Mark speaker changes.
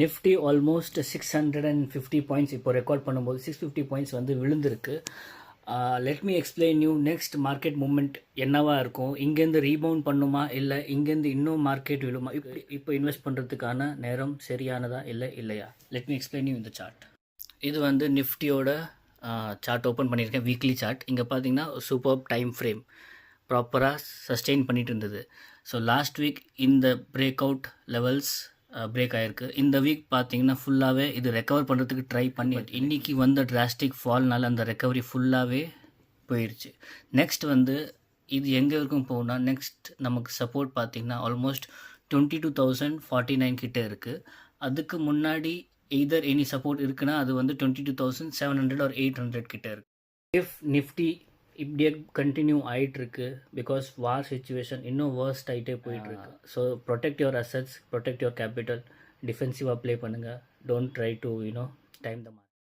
Speaker 1: Nifty almost 650 points இப்போ record பண்ணும்போது 650 points வந்து விழுந்திருக்கு. Let me explain you next market moment என்னவா இருக்கும், இங்கேருந்து ரீபவுண்ட் பண்ணுமா இல்லை இங்கேருந்து இன்னும் மார்க்கெட் விழுமா, இப்போ இன்வெஸ்ட் பண்ணுறதுக்கான நேரம் சரியானதா இல்லையா. லெட் மீ எக்ஸ்பிளைன் யூ இந்த சார்ட். இது வந்து நிஃப்டியோட சார்ட் ஓப்பன் பண்ணியிருக்கேன், வீக்லி சார்ட். இங்கே பார்த்தீங்கன்னா சூப்பர் டைம் ஃப்ரேம் ப்ராப்பராக சஸ்டெயின் பண்ணிட்டு இருந்தது. ஸோ லாஸ்ட் வீக் இந்த பிரேக் அவுட் லெவல்ஸ் பிரேக் ஆகிருக்கு. இந்த வீக் பார்த்தீங்கன்னா ஃபுல்லாகவே இது ரெக்கவர் பண்ணுறதுக்கு ட்ரை பண்ணி இன்றைக்கி வந்த டிராஸ்டிக் ஃபால்னால அந்த ரெக்கவரி ஃபுல்லாகவே போயிடுச்சு. நெக்ஸ்ட் வந்து இது எங்கே வரைக்கும் போகும்னா, நெக்ஸ்ட் நமக்கு சப்போர்ட் பார்த்திங்கன்னா ஆல்மோஸ்ட் 22,049 கிட்டே இருக்குது. அதுக்கு முன்னாடி எய்தர் எனி சப்போர்ட் இருக்குன்னா அது வந்து 22,700 or 800 கிட்டே இருக்குது. இஃப் நிஃப்டி இப்படியே கண்டினியூ ஆகிட்டுருக்கு, பிகாஸ் வார் சுச்சுவேஷன் இன்னும் வேர்ஸ்ட் ஆகிட்டே போயிட்டுருக்கு. So protect your assets, protect your capital, டிஃபென்சிவாக ப்ளே பண்ணுங்கள். Don't try to time the market.